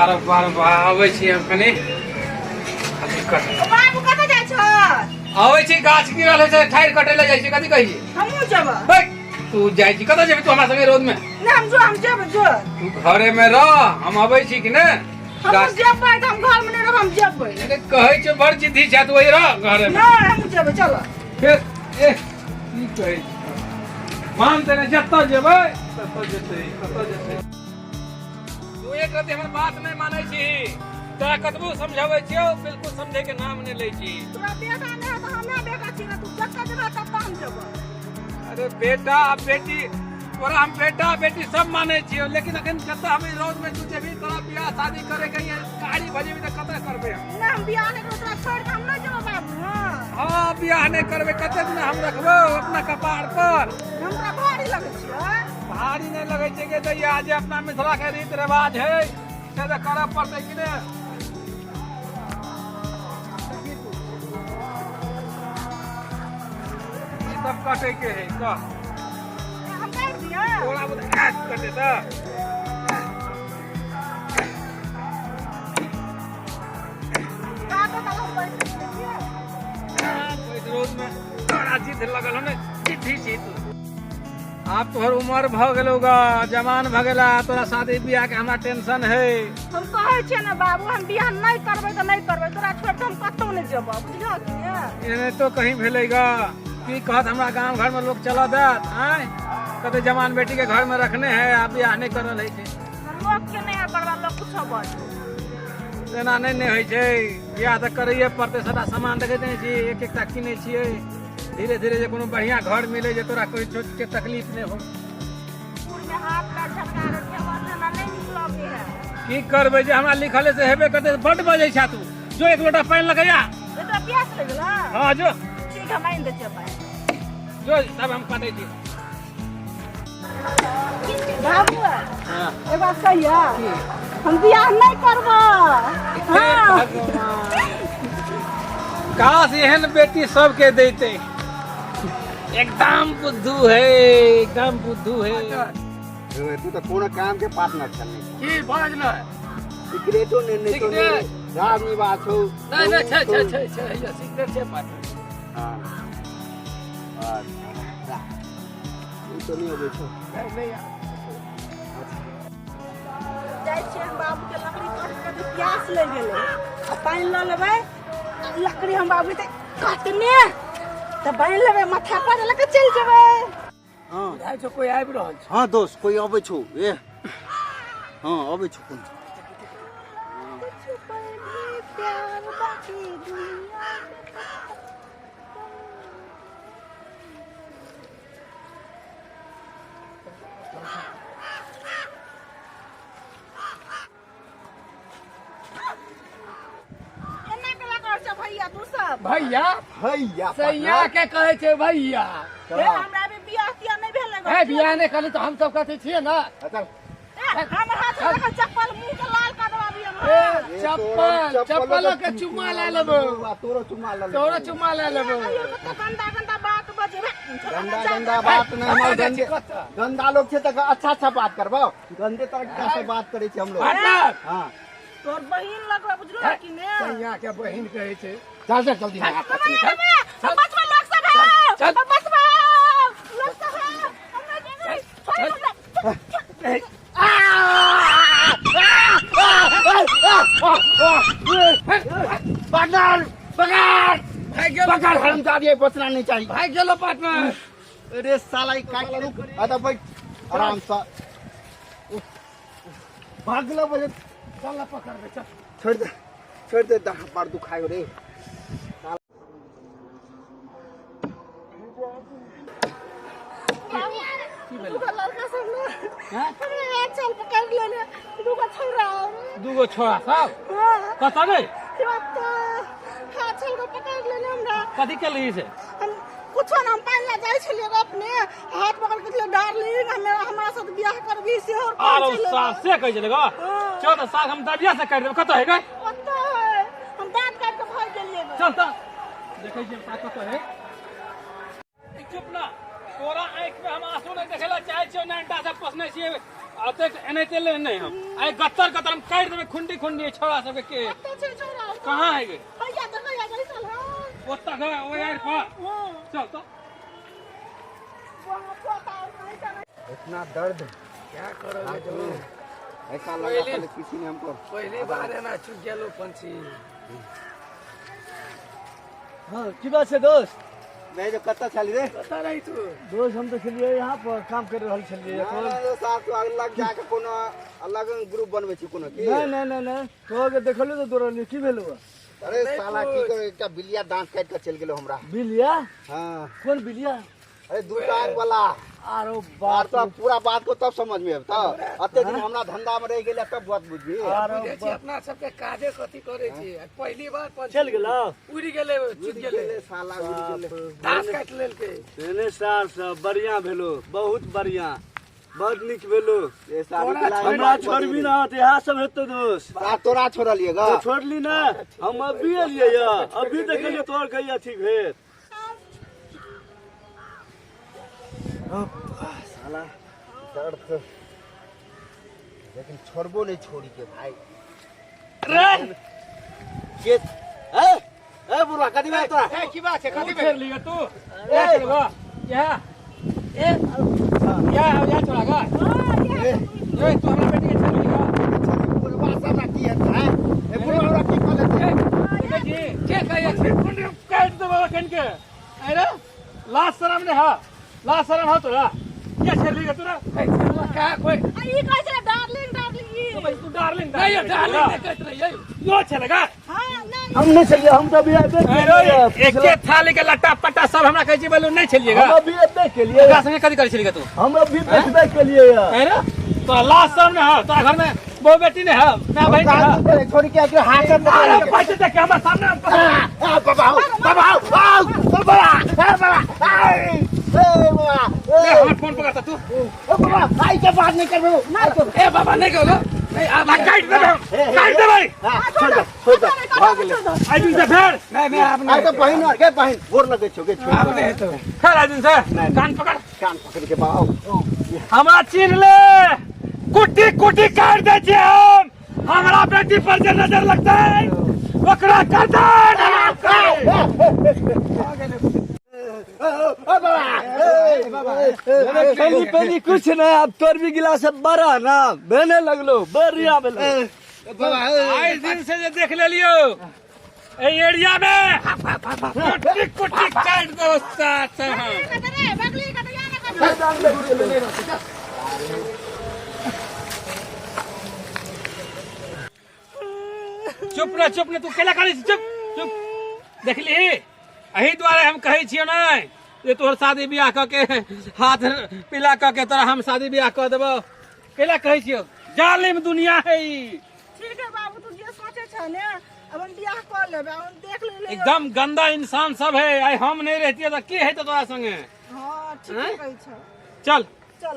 बार बार आबै छी हम कनी बाबू कतऽ जाइ छ? आबै छी गाछ गिरल छै ठाड़ कटे ले जाइ छी कथि कहि हमहू जेब। हे तू जाइ छी कतऽ जेबी तू हमरा संगे रोड में? ना हम जेब जो। तू घरे में रह हम आबै छी कि ने हम जेबै त हम घर में नहीं रहब हम जेबै। कहै छै बड़ जिद्दी छै तू वही रह घरे में। ना हम जेबै चल। फिर ए की कहै छी मान तेने जत्ता जेबै तत्ता जेतै तू एक रति हमर बात नहीं मानै छी तोरा कतबो समझाबै छियौ बिल्कुल समझे के नाम नहीं लै छी। तोरा बेटा नहीं है तो हमरा बेटा छी ना तू जत्ता जेबै तत्ता हम जेबै। अरे बेटा बेटी तोरा हम बेटा बेटी सब माने छियो लेकिन अखन जत्ता हम रोज में तू जेबी तोरा बियाह शादी करे के गाड़ी भजेबी त कतै करबे हम? ना हम बियाह नहीं तोरा छोड़ के हम नहीं जेबै बाबू। हां बियाह नहीं करबे कते दिन हम रखबो अपना कपार पर? हमरा भारी लगै छै। भारी नहीं लगे छै के दैया जे अपना मिथिला के रीत रिवाज है से त करब पड़तै कि ने। ई सब कटे के है का हम काट दिया। थोड़ा बहुत काट कटे त काटो त हम बैठ छियै। रोज में बड़ा जिद लगल हो ने जिद्दी छी तू। आप तोहर उम्र भ गेलौगा जवान भ गेला तोरा शादी बियाह के हमरा टेंशन है। हम कहै छियै ना बाबू हम बियाह नहीं करबै त नहीं करबै तोरा छोड़ के हम कतौ नहीं जेबै बुझलियो कि ने। एने तो कहीं भेलेगा की कहत हमरा गांव घर में लोग चला देत आय कते जवान बेटी के घर में रखने है आप बियाह नहीं करल है छै। लोग के नहीं करबा लोग कुछ बोल। एना नहीं होय छै बियाह त करैये पड़तै सदा सामान देखै नै छी एक एकटा किनै छियै धीरे धीरे जे कोनो बढ़िया घर मिले जे तोरा कोई छोट के तकलीफ नहीं हो। पूर में हाथ का झटका के वरना नहीं निकलबे है। की करबै जे हमरा लिखले से हेबे करते बड बजै छा तू जो एक लोटा पानी लगैया। बेटा प्यास लगला? हां जो ठीक है मैं दे छै पानी। जो तब हम काटै छी। बाबू हां ए बात कहिया हम बियाह नहीं करबो। हां काश एहन बेटी सबके देते एकदम बुद्धू है एकदम बुद्धू है। तू तो कोनो काम के पार्टनर चलने की बाज न सिगरेटो ने तो रामी बात हो नहीं छे ये सिगरेट छे पार्टनर। हां और तो नहीं होबे छो नहीं जाय छै हम बाबू के लकड़ी काट के प्यास ले गेले आ पानी ल लेबै लकड़ी हम बाबू के काटने त बन लेबै माथा पर लके चल जेबै। हां बुझाइ छो कोई आबि रहल छै। हां दोस्त कोई आबै छौ ए हां आबै छौ कोन प्यार बाकी दुनिया भैया तू सब भैया भैया सैया के कहे छै भैया। ए हमरा भी बियाह तिया नहीं भेल ने। ए बियाह नहीं करली तो हम सब कहते छिए ना। चल हमर हाथ में चप्पल मुंह के लाल कर दबाबी हम। चप्पल के चुम्मा ले लेबो तोरो चुम्मा ले तोरो चुम्मा ले लेबो। गंदा गंदा बात बजेबे। गंदा बात नहीं हमार गंदा लोग छे त अच्छा बात करबो गंदे तरीका से बात करे छी हम लोग। हां तोर बहिन लगबा बुझलो कि ने। सैया के बहिन कहे छै। चल जल्दी चल बचवा लोग सब है चल बचवा लोग सब है हमरा जेबे। पार्टनर पकड़ हरामजादी बचना नहीं चाहिए। भाग गेलो पार्टनर। अरे साला ई काट रुक अदा बैठ आराम से भागला बजे चल पकड़ दे चल छोड़ दे बार दुखायो रे। दूगो लड़का सब ने अरे चल पकड़ लेने दूगो छोरा सब कत गए हाथ चल को पकड़ लेने हमरा कथी के लिए से हम कुछ ना हम पानी ला जाय छलिए अपने हाथ पकड़ के लिए डार्लिंग हमरा साथ बियाह करबी से और आरो सास से कह चलेगा 14 साल हम दबिया से कर देब कत है गए ओत्ता है हम दांत काट के भाग गेलिए चल त देखै छी का कत है चुप ना तोरा आँख में हम आंसू नहीं देखेला चाहे छियो ना अंडा से पोसने छिए अते एनते ले नहीं हम आइ गत्तर गत्तर हम काट देबे खुंडी खुंडी छोड़ा सब के कहां है गे भैया तो भैया गई चल ओता ग ओ यार पर चल तो इतना दर्द क्या करोगे जो ऐसा लगा था किसी ने हमको पहली बार है ना चुप गया लो पंछी। हाँ की बात है दोस्त? मैं जो कत्ता चली रे पता नहीं तू दोस्त हम तो चलिए यहाँ पर काम कर रहल छलिए साथ तो अलग जाके कोनो अलग ग्रुप बनवे छी कोनो की नहीं तो के देखलो तो दोरली की भेलो? अरे साला की करे एकटा बिलिया दांत काट के चल गेलो हमरा। बिलिया? हां कौन बिलिया? अरे दूटा आग वाला। आरो बात बात तो पूरा बात को तब समझ में आता अते दिन हमरा धंधा में रह गेले तब बात बुझबी। बुझे छी अपना सबके काजे कथी करे छी पहली बार पंछी चल गेला उड़ी गेले चुप गेले साला उड़ी गेले दांत काट लेल के तेने सार सब बढ़िया भेलो बहुत बढ़िया बहुत निक भेलो। ये साला हमरा छोड़बी ना त यहां सब हेतो दोस्त तोरा छोड़लिएगा तो छोड़ली ना हम अभी एलिए या अभी देखलिए तोर कहिया ठीक भेल साला दर्द तो लेकिन छोड़बो नहीं छोड़ी के भाई रे के ए बुरा कदी में तोरा ए की बात है कदी फेर लिया तू ए चलवा या या छोड़ा गा ए तू हमरा बेटी के छेड़ लिया बुरा सब रखी है ए बुरा की कॉलेज बेटी के कहिया छे कुंडी काट दे बाबा कन के अरे लास्ट शर्म ने हा लास्ट शर्म हो तोरा क्या छेड़ लिया तोरा का कोई ये कैसे डार्लिंग डार्लिंग तो भाई तू डार्लिंग नहीं डार्लिंग नहीं कहत रही यो चलेगा हां नहीं हम नहीं चलिए हम तो अभी देख एक के थाली के लट्टा पट्टा सब हमरा कहै छी बोलू नहीं छलिएगा हम अभी देख के लिए ओकरा संगे कथि करै छलिएगा तू हम अभी देखबे के लिए अरे तो लास्ट सामने है तोरा घर में बहू बेटी ने है ना भाई ने है छोड़ के आके हाथ में अरे पैसे देख के हमारे सामने बाबा ले हाथ फोन पकड़ता तू भाई के बात नहीं कर रहे ए बाबा नहीं कहो नहीं आ काट दे भाई छोड़ दो भाग ले आज दिन से फिर नहीं आपने आई तो बहन और के बहन गोर लगे छोके आपने तो फिर आज दिन से कान पकड़ कान पकड़ के बाओ हमरा छीन ले कुटी कुटी काट दे छी हम हमरा बेटी पर जे नजर लगता है ओकरा कर पहली पहली कुछ नहीं अब तोर भी गिलास बड़ा ना बहने लगलो बढ़िया भेलो आज दिन से जे देख ले लियो ए एरिया में कुटी कुटी काट दो साथ बगली का तो या ना चुप न तू केला करी चुप चुप देख ली एही द्वारे हम कहै छियो नै जे तोहर शादी बियाह क के हाथ पीला क के तोरा हम शादी बियाह क देबो केला कहै छियो जालिम दुनिया है ई ठीक है बाबू तू जे सोचे छ ने अब हम बियाह कर लेबे हम देख ले एकदम गंदा इंसान सब है आई हम नहीं रहती तो की है तो तोरा संगे हां ठीक है कहै छ चल चल